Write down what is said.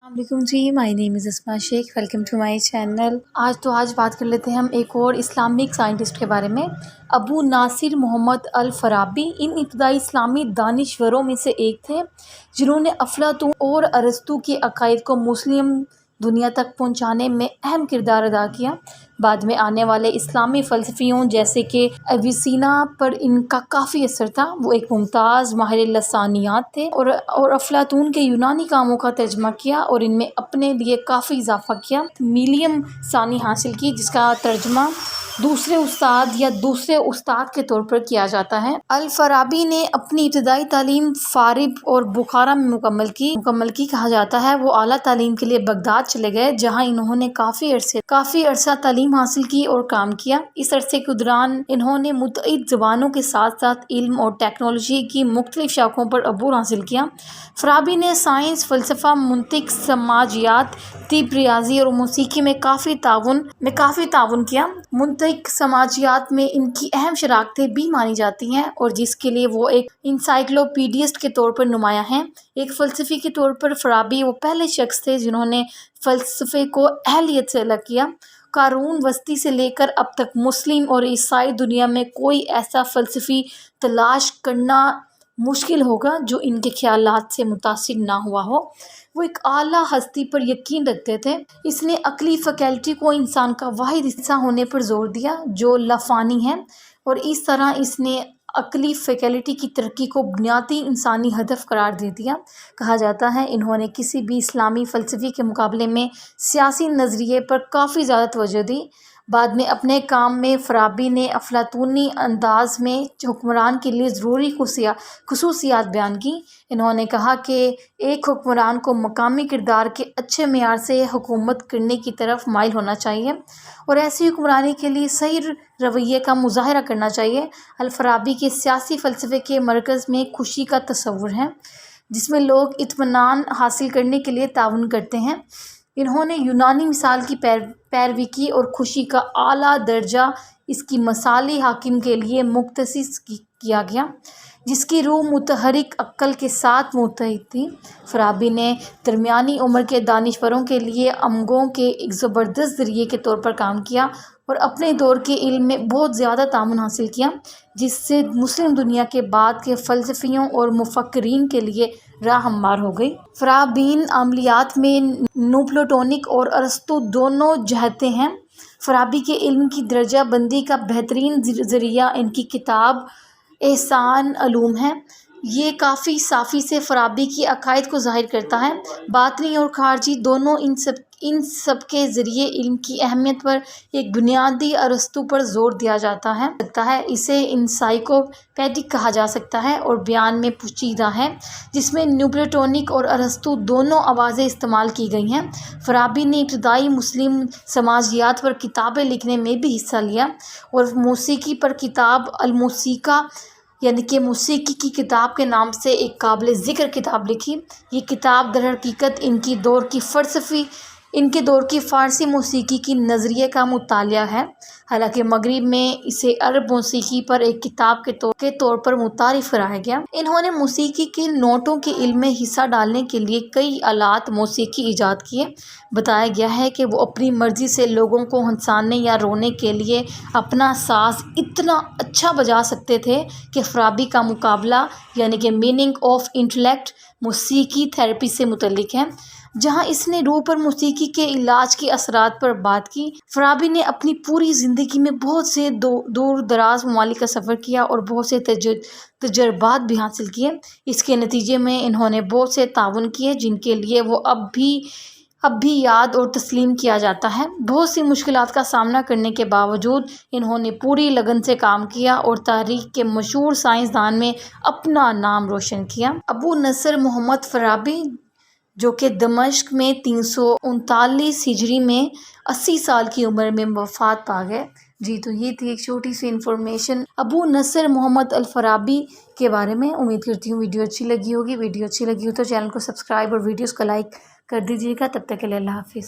السلام علیکم جی، مائی نیم از اسما شیخ، welcome to my channel. آج بات کر لیتے ہیں ہم ایک اور اسلامک سائنٹسٹ کے بارے میں، ابو ناصر محمد الفارابی۔ ان ابتدائی اسلامی دانشوروں میں سے ایک تھے جنہوں نے افلاطون اور ارسطو کے عقائد کو مسلم دنیا تک پہنچانے میں اہم کردار ادا کیا۔ بعد میں آنے والے اسلامی فلسفیوں جیسے کہ اویسینا پر ان کا کافی اثر تھا۔ وہ ایک ممتاز ماہر لسانیات تھے اور افلاطون کے یونانی کاموں کا ترجمہ کیا اور ان میں اپنے لیے کافی اضافہ کیا۔ میلیم ثانی حاصل کی، جس کا ترجمہ دوسرے استاد یا دوسرے استاد کے طور پر کیا جاتا ہے۔ الفارابی نے اپنی ابتدائی تعلیم فارب اور بخارا میں مکمل کی کہا جاتا ہے۔ وہ اعلیٰ تعلیم کے لیے بغداد چلے گئے، جہاں انہوں نے کافی عرصہ تعلیم حاصل کی اور کام کیا۔ اس عرصے کے دوران انہوں نے متعدد زبانوں کے ساتھ ساتھ علم اور ٹیکنالوجی کی مختلف شاخوں پر عبور حاصل کیا۔ فارابی نے سائنس، فلسفہ، منطق، سماجیات، طب، ریاضی اور موسیقی میں کافی تعاون کیا۔ منطق، سماجیات میں ان کی اہم شراکتیں بھی مانی جاتی ہیں، اور جس کے لیے وہ ایک انسائکلوپیڈسٹ کے طور پر نمایاں ہیں۔ ایک فلسفی کے طور پر فارابی وہ پہلے شخص تھے جنہوں نے فلسفے کو اہلیت سے الگ کیا۔ قرون وسطی سے لے کر اب تک مسلم اور عیسائی دنیا میں کوئی ایسا فلسفی تلاش کرنا مشکل ہوگا جو ان کے خیالات سے متاثر نہ ہوا ہو۔ وہ ایک اعلیٰ ہستی پر یقین رکھتے تھے۔ اس نے عقلی فیکلٹی کو انسان کا واحد حصہ ہونے پر زور دیا جو لافانی ہے، اور اس طرح اس نے عقلی فیکلٹی کی ترقی کو بنیادی انسانی ہدف قرار دے دیا۔ کہا جاتا ہے انہوں نے کسی بھی اسلامی فلسفی کے مقابلے میں سیاسی نظریے پر کافی زیادہ توجہ دی۔ بعد میں اپنے کام میں فارابی نے افلاطونی انداز میں حکمران کے لیے ضروری خصوصیات بیان کی۔ انہوں نے کہا کہ ایک حکمران کو مقامی کردار کے اچھے معیار سے حکومت کرنے کی طرف مائل ہونا چاہیے، اور ایسی حکمرانی کے لیے صحیح رویے کا مظاہرہ کرنا چاہیے۔ الفارابی کے سیاسی فلسفے کے مرکز میں خوشی کا تصور ہے، جس میں لوگ اطمینان حاصل کرنے کے لیے تعاون کرتے ہیں۔ انہوں نے یونانی مثال کی پیروی کی اور خوشی کا اعلیٰ درجہ اس کی مثالی حاکم کے لیے مختص کیا گیا، جس کی روح متحرک عقل کے ساتھ متحد تھی۔ فارابی نے درمیانی عمر کے دانشوروں کے لیے امنگوں کے ایک زبردست ذریعے کے طور پر کام کیا اور اپنے دور کے علم میں بہت زیادہ تعاون حاصل کیا، جس سے مسلم دنیا کے بعد کے فلسفیوں اور مفکرین کے لیے راہ ہموار ہو گئی۔ فارابین عملیات میں نیوپلٹونک اور ارسطو دونوں جہتے ہیں۔ فارابی کے علم کی درجہ بندی کا بہترین ذریعہ ان کی کتاب احسان علوم ہے۔ یہ کافی صافی سے فارابی کی عقائد کو ظاہر کرتا ہے۔ باطنی اور خارجی دونوں ان سب کے ذریعے علم کی اہمیت پر ایک بنیادی ارسطو پر زور دیا جاتا ہے۔ اسے انسائکلوپیڈک کہا جا سکتا ہے اور بیان میں پوشیدہ ہے، جس میں نیوپلٹونک اور ارسطو دونوں آوازیں استعمال کی گئی ہیں۔ فارابی نے ابتدائی مسلم سماجیات پر کتابیں لکھنے میں بھی حصہ لیا اور موسیقی پر کتاب الموسیقہ، یعنی کہ موسیقی کی کتاب کے نام سے ایک قابل ذکر کتاب لکھی۔ یہ کتاب در حقیقت ان کے دور کی فارسی موسیقی کی نظریے کا مطالعہ ہے، حالانکہ مغرب میں اسے عرب موسیقی پر ایک کتاب کے طور پر متعارف کرایا گیا۔ انہوں نے موسیقی کے نوٹوں کے علم میں حصہ ڈالنے کے لیے کئی آلات موسیقی ایجاد کیے۔ بتایا گیا ہے کہ وہ اپنی مرضی سے لوگوں کو ہنسانے یا رونے کے لیے اپنا ساز اتنا اچھا بجا سکتے تھے کہ فارابی کا مقابلہ، یعنی کہ میننگ آف انٹلیکٹ، موسیقی تھراپی سے متعلق ہے، جہاں اس نے روح پر موسیقی کے علاج کے اثرات پر بات کی۔ فارابی نے اپنی پوری زندگی میں بہت سے دور دراز ممالک کا سفر کیا اور بہت سے تجربات بھی حاصل کیے۔ اس کے نتیجے میں انہوں نے بہت سے تعاون کیے جن کے لیے وہ اب بھی یاد اور تسلیم کیا جاتا ہے۔ بہت سی مشکلات کا سامنا کرنے کے باوجود انہوں نے پوری لگن سے کام کیا اور تاریخ کے مشہور سائنسدان میں اپنا نام روشن کیا۔ ابو نصر محمد فارابی، جو کہ دمشق میں 339 ہجری میں 80 سال کی عمر میں وفات پا گئے۔ جی تو یہ تھی ایک چھوٹی سی انفارمیشن ابو نصر محمد الفارابی کے بارے میں۔ امید کرتی ہوں ویڈیو اچھی لگی ہوگی۔ ویڈیو اچھی لگی ہو تو چینل کو سبسکرائب اور ویڈیوز کو لائک کر دیجیے گا۔ تب تک کے لیے اللہ حافظ۔